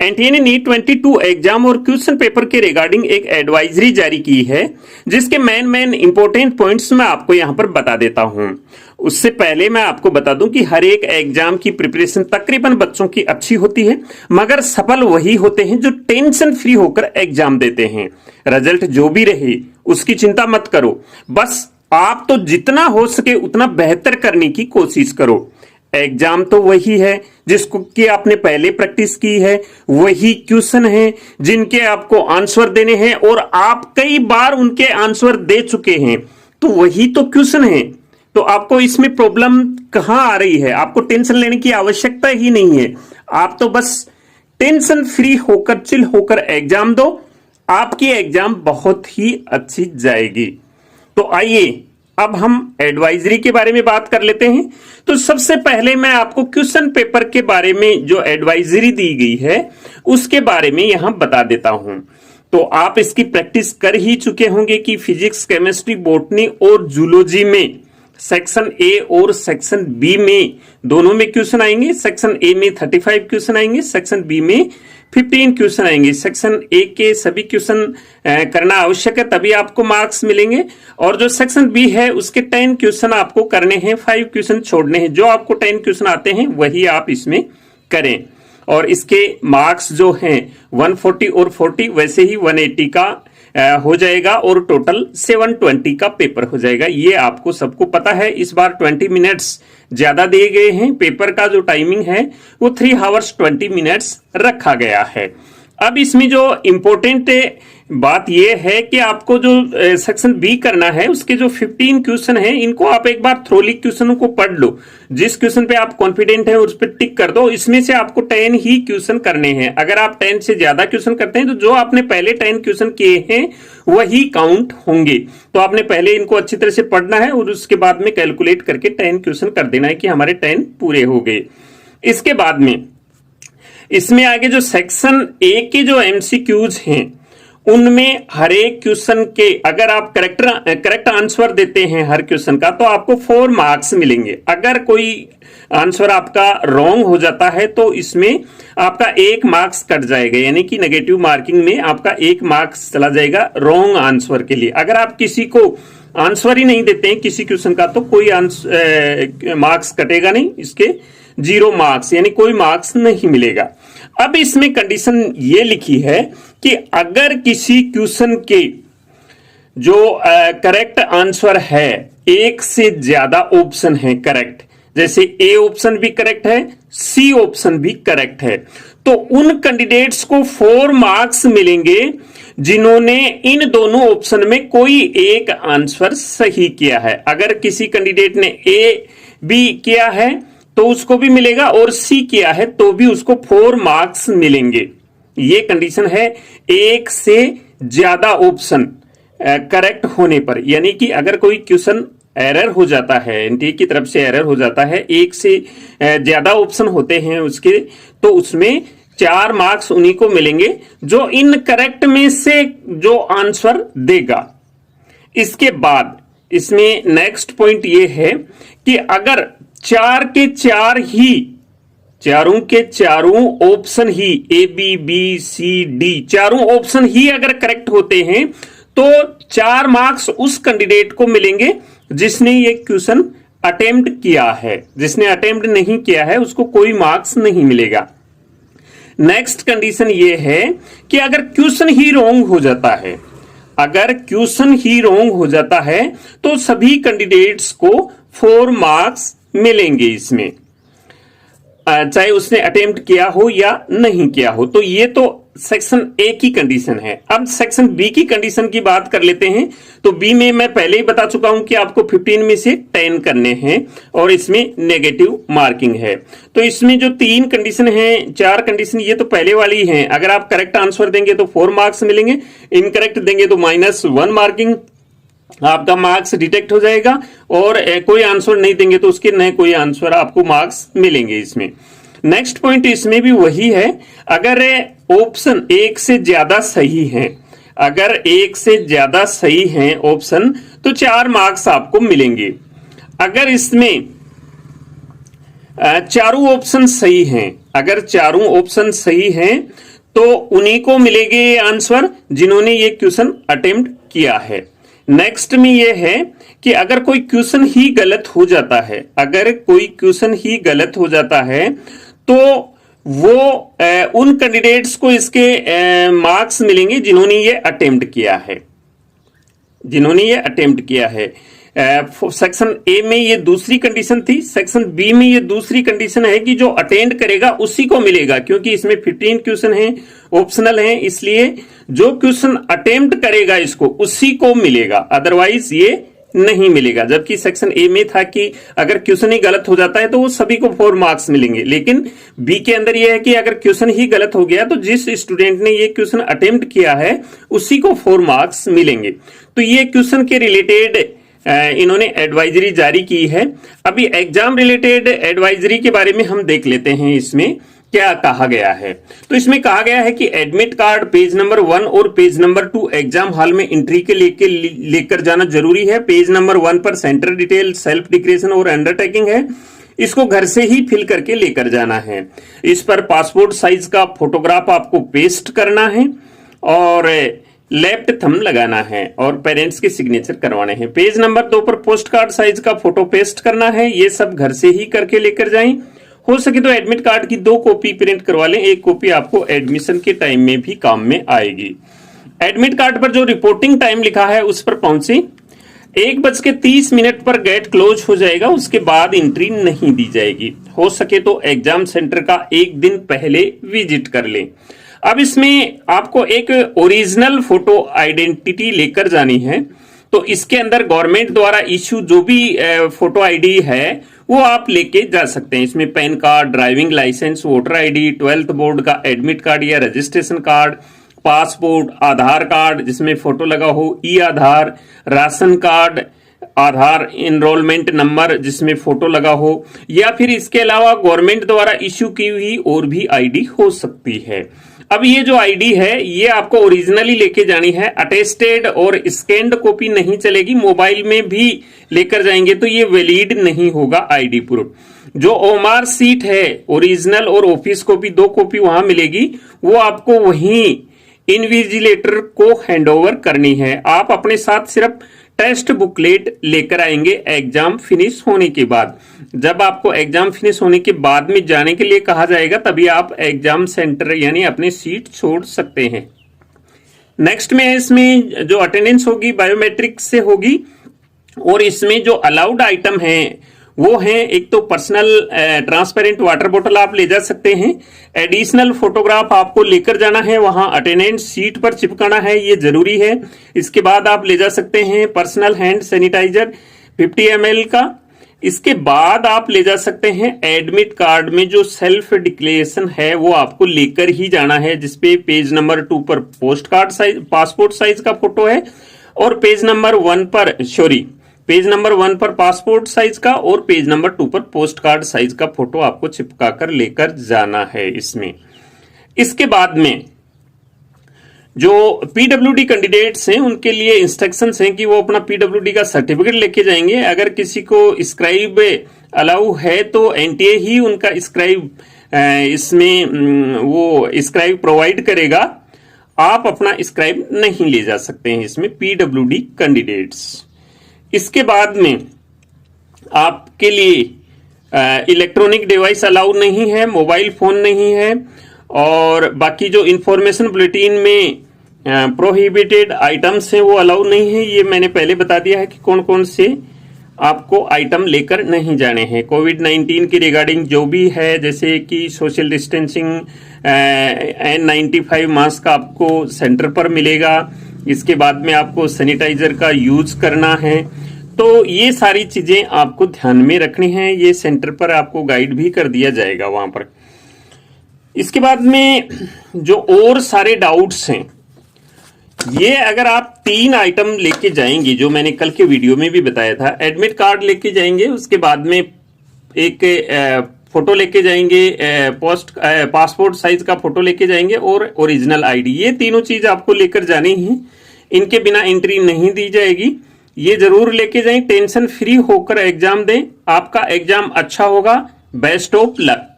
NTA ने NEET 22 exam और question paper के रिगार्डिंग एक एडवाइजरी जारी की है, जिसके मेन इंपॉर्टेंट पॉइंट्स मैं आपको यहां पर बता देता हूं। उससे पहले मैं आपको बता दूं कि हर एक एग्जाम की प्रिपरेशन तकरीबन बच्चों की अच्छी होती है, मगर सफल वही होते हैं जो टेंशन फ्री होकर एग्जाम देते हैं। रिजल्ट जो भी रहे उसकी चिंता मत करो, बस आप तो जितना हो सके उतना बेहतर करने की कोशिश करो। एग्जाम तो वही है जिसको कि आपने पहले प्रैक्टिस की है, वही क्वेश्चन है जिनके आपको आंसर देने हैं और आप कई बार उनके आंसर दे चुके हैं, तो वही तो क्वेश्चन है। तो आपको इसमें प्रॉब्लम कहां आ रही है? आपको टेंशन लेने की आवश्यकता ही नहीं है। आप तो बस टेंशन फ्री होकर चिल होकर एग्जाम दो, आपकी एग्जाम बहुत ही अच्छी जाएगी। तो आइए अब हम एडवाइजरी के बारे में बात कर लेते हैं। तो सबसे पहले मैं आपको क्वेश्चन पेपर के बारे में जो एडवाइजरी दी गई है उसके बारे में यहां बता देता हूं। तो आप इसकी प्रैक्टिस कर ही चुके होंगे कि फिजिक्स, केमिस्ट्री, बॉटनी और जूलॉजी में सेक्शन ए और सेक्शन बी में दोनों में क्वेश्चन आएंगे। सेक्शन ए में 35 क्वेश्चन आएंगे, सेक्शन बी में 15 क्वेश्चन आएंगे। सेक्शन ए के सभी क्वेश्चन करना आवश्यक है, तभी आपको मार्क्स मिलेंगे। और जो सेक्शन बी है उसके 10 क्वेश्चन आपको करने हैं, 5 क्वेश्चन छोड़ने हैं। जो आपको 10 क्वेश्चन आते हैं वही आप इसमें करें। और इसके मार्क्स जो हैं 140 और 40 वैसे ही 180 का हो जाएगा और टोटल 720 का पेपर हो जाएगा। ये आपको सबको पता है। इस बार 20 मिनट्स ज्यादा दिए गए हैं। पेपर का जो टाइमिंग है वो 3 आवर्स 20 मिनट्स रखा गया है। अब इसमें जो इंपॉर्टेंट बात यह है कि आपको जो सेक्शन बी करना है उसके जो 15 क्वेश्चन है इनको आप एक बार थ्रोली क्वेश्चनों को पढ़ लो। जिस क्वेश्चन पे आप कॉन्फिडेंट है उस पर टिक कर दो। इसमें से आपको 10 ही क्वेश्चन करने हैं। अगर आप 10 से ज्यादा क्वेश्चन करते हैं तो जो आपने पहले 10 क्वेश्चन किए हैं वही काउंट होंगे। तो आपने पहले इनको अच्छी तरह से पढ़ना है और उसके बाद में कैलकुलेट करके 10 क्वेश्चन कर देना है कि हमारे 10 पूरे हो गए। इसके बाद में इसमें आगे जो सेक्शन ए के जो एमसीक्यूज हैं उनमें हर एक क्वेश्चन के अगर आप करेक्ट आंसर देते हैं हर क्वेश्चन का तो आपको 4 मार्क्स मिलेंगे। अगर कोई आंसर आपका रॉन्ग हो जाता है तो इसमें आपका 1 मार्क्स कट जाएगा, यानी कि नेगेटिव मार्किंग में आपका 1 मार्क्स चला जाएगा रॉन्ग आंसर के लिए। अगर आप किसी को आंसर ही नहीं देते हैं किसी क्वेश्चन का तो कोई मार्क्स कटेगा नहीं, इसके 0 मार्क्स यानी कोई मार्क्स नहीं मिलेगा। अब इसमें कंडीशन ये लिखी है कि अगर किसी क्वेश्चन के जो करेक्ट आंसर है एक से ज्यादा ऑप्शन है करेक्ट, जैसे ए ऑप्शन भी करेक्ट है, सी ऑप्शन भी करेक्ट है, तो उन कैंडिडेट्स को 4 मार्क्स मिलेंगे जिन्होंने इन दोनों ऑप्शन में कोई एक आंसर सही किया है। अगर किसी कैंडिडेट ने ए बी किया है तो उसको भी मिलेगा और सी किया है तो भी उसको 4 मार्क्स मिलेंगे। ये कंडीशन है एक से ज्यादा ऑप्शन करेक्ट होने पर, यानी कि अगर कोई क्वेश्चन एरर हो जाता है, एनटीए की तरफ से एरर हो जाता है, एक से ज्यादा ऑप्शन होते हैं उसके, तो उसमें 4 मार्क्स उन्हीं को मिलेंगे जो इनकरेक्ट में से जो आंसर देगा। इसके बाद इसमें नेक्स्ट पॉइंट ये है कि अगर 4 के 4 ही चारों के चारों ऑप्शन ही A B B C D चारों ऑप्शन ही अगर करेक्ट होते हैं तो 4 मार्क्स उस कैंडिडेट को मिलेंगे जिसने ये क्वेश्चन अटेम्प्ट किया है। जिसने अटेम्प्ट नहीं किया है उसको कोई मार्क्स नहीं मिलेगा। नेक्स्ट कंडीशन ये है कि अगर क्वेश्चन ही रॉन्ग हो जाता है, अगर क्वेश्चन ही रॉन्ग हो जाता है तो सभी कैंडिडेट्स को 4 मार्क्स मिलेंगे इसमें, चाहे उसने अटेम्प्ट किया हो या नहीं किया हो। तो ये तो सेक्शन ए की कंडीशन है। अब सेक्शन बी की कंडीशन की बात कर लेते हैं। तो बी में मैं पहले ही बता चुका हूं कि आपको 15 में से 10 करने हैं और इसमें नेगेटिव मार्किंग है। तो इसमें जो 3 कंडीशन है, 4 कंडीशन ये तो पहले वाली हैं। अगर आप करेक्ट आंसर देंगे तो 4 मार्क्स मिलेंगे, इनकरेक्ट देंगे तो -1 मार्किंग आपका मार्क्स डिटेक्ट हो जाएगा, और कोई आंसर नहीं देंगे तो उसके नए कोई आंसर आपको मार्क्स मिलेंगे इसमें। नेक्स्ट पॉइंट इसमें भी वही है, अगर ऑप्शन एक से ज्यादा सही है, अगर एक से ज्यादा सही है ऑप्शन तो 4 मार्क्स आपको मिलेंगे। अगर इसमें चारों ऑप्शन सही हैं, अगर चारों ऑप्शन सही हैं तो उन्हीं को मिलेंगे ये आंसर जिन्होंने ये क्वेश्चन अटेम्प्ट किया है। नेक्स्ट में ये है कि अगर कोई क्वेश्चन ही गलत हो जाता है, अगर कोई क्वेश्चन ही गलत हो जाता है तो वो उन कैंडिडेट्स को इसके मार्क्स मिलेंगे जिन्होंने ये अटेम्प्ट किया है, जिन्होंने ये अटेम्प्ट किया है। सेक्शन ए में ये दूसरी कंडीशन थी, सेक्शन बी में ये दूसरी कंडीशन है कि जो अटेंड करेगा उसी को मिलेगा, क्योंकि इसमें 15 क्वेश्चन हैं, ऑप्शनल हैं, इसलिए जो क्वेश्चन अटेम्प्ट करेगा इसको उसी को मिलेगा, अदरवाइज ये नहीं मिलेगा। जबकि सेक्शन ए में था कि अगर क्वेश्चन ही गलत हो जाता है तो वो सभी को 4 मार्क्स मिलेंगे, लेकिन बी के अंदर ये है कि अगर क्वेश्चन ही गलत हो गया तो जिस स्टूडेंट ने ये क्वेश्चन अटेम्प्ट किया है उसी को 4 मार्क्स मिलेंगे। तो ये क्वेश्चन के रिलेटेड इन्होंने एडवाइजरी जारी की है। अभी एग्जाम रिलेटेड एडवाइजरी के बारे में हम देख लेते हैं इसमें क्या कहा गया है। तो इसमें कहा गया है कि एडमिट कार्ड पेज नंबर 1 और पेज नंबर 2 एग्जाम हॉल में एंट्री के लेकर जाना जरूरी है। पेज नंबर 1 पर सेंटर डिटेल, सेल्फ डिक्लेरेशन और अंडरटेकिंग है, इसको घर से ही फिल करके लेकर जाना है। इस पर पासपोर्ट साइज का फोटोग्राफ आपको पेस्ट करना है और लेफ्ट थंब लगाना है और पेरेंट्स के सिग्नेचर करवाने हैं। पेज नंबर 2 पर पोस्ट कार्ड साइज का फोटो पेस्ट करना है, ये सब घर से ही करके लेकर जाएं। हो सके तो एडमिट कार्ड की 2 कॉपी प्रिंट करवा लें, एक कॉपी आपको एडमिशन के टाइम में भी काम में आएगी। एडमिट कार्ड पर जो रिपोर्टिंग टाइम लिखा है उस पर पहुंचे, 1:30 पर गेट क्लोज हो जाएगा, उसके बाद एंट्री नहीं दी जाएगी। हो सके तो एग्जाम सेंटर का एक दिन पहले विजिट कर लें। अब इसमें आपको एक ओरिजिनल फोटो आइडेंटिटी लेकर जानी है, तो इसके अंदर गवर्नमेंट द्वारा इश्यू जो भी फोटो आईडी है वो आप लेके जा सकते हैं। इसमें PAN card, driving licence, voter ID, 12th board का एडमिट कार्ड या registration card, passport, Aadhaar card जिसमें फोटो लगा हो, e Aadhaar, ration card, Aadhaar enrolment number जिसमें फोटो लगा हो, या फिर इसके अलावा गवर्नमेंट द्वारा इश्यू की हुई और भी आईडी हो सकती है। अब ये जो आईडी है ये आपको ओरिजिनली लेके जानी है, अटेस्टेड और स्कैन्ड कॉपी नहीं चलेगी। मोबाइल में भी लेकर जाएंगे तो ये वैलिड नहीं होगा आईडी प्रूफ। जो ओमार सीट है ओरिजिनल और ऑफिस कॉपी 2 कॉपी वहां मिलेगी, वो आपको वहीं इनविजिलेटर को हैंडओवर करनी है। आप अपने साथ सिर्फ टेस्ट बुकलेट लेकर आएंगे एग्जाम फिनिश होने के बाद। जब आपको एग्जाम फिनिश होने के बाद में जाने के लिए कहा जाएगा तभी आप एग्जाम सेंटर यानी अपनी सीट छोड़ सकते हैं। नेक्स्ट में इसमें जो अटेंडेंस होगी बायोमेट्रिक से होगी और इसमें जो अलाउड आइटम है वो है, एक तो पर्सनल ट्रांसपेरेंट वाटर बोतल आप ले जा सकते हैं, एडिशनल फोटोग्राफ आपको लेकर जाना है, वहां अटेंडेंस सीट पर चिपकाना है, ये जरूरी है। इसके बाद आप ले जा सकते हैं पर्सनल हैंड सैनिटाइजर 50 ml का। इसके बाद आप ले जा सकते हैं एडमिट कार्ड में जो सेल्फ डिक्लेरेशन है वो आपको लेकर ही जाना है, जिसपे पेज नंबर 2 पर post card size passport size का फोटो है और पेज नंबर 1 पर पासपोर्ट साइज का और पेज नंबर 2 पर पोस्ट कार्ड साइज का फोटो आपको चिपका कर लेकर जाना है इसमें। इसके बाद में जो पीडब्ल्यूडी कैंडिडेट्स हैं उनके लिए इंस्ट्रक्शंस हैं कि वो अपना पीडब्ल्यूडी का सर्टिफिकेट लेके जाएंगे। अगर किसी को स्क्राइब अलाउ है तो एनटीए ही उनका स्क्राइब इसमें वो स्क्राइब प्रोवाइड करेगा, आप अपना स्क्राइब नहीं ले जा सकते हैं इसमें पीडब्ल्यूडी कैंडिडेट्स। इसके बाद में आपके लिए इलेक्ट्रॉनिक डिवाइस अलाउ नहीं है, मोबाइल फोन नहीं है और बाकी जो इंफॉर्मेशन बुलेटिन में प्रोहिबिटेड आइटम्स हैं वो अलाउ नहीं है। ये मैंने पहले बता दिया है कि कौन कौन से आपको आइटम लेकर नहीं जाने हैं। कोविड-19 के रिगार्डिंग जो भी है, जैसे कि सोशल डिस्टेंसिंग, N95 मास्क आपको सेंटर पर मिलेगा। इसके बाद में आपको सैनिटाइजर का यूज करना है। तो ये सारी चीजें आपको ध्यान में रखनी है, ये सेंटर पर आपको गाइड भी कर दिया जाएगा वहां पर। इसके बाद में जो और सारे डाउट्स हैं, ये अगर आप 3 आइटम लेके जाएंगे जो मैंने कल के वीडियो में भी बताया था, एडमिट कार्ड लेके जाएंगे, उसके बाद में एक फोटो लेके जाएंगे, पासपोर्ट साइज का फोटो लेके जाएंगे और ओरिजिनल आईडी, ये तीनों चीज आपको लेकर जानी है। इनके बिना एंट्री नहीं दी जाएगी, ये जरूर लेके जाएं। टेंशन फ्री होकर एग्जाम दें, आपका एग्जाम अच्छा होगा। Best of luck.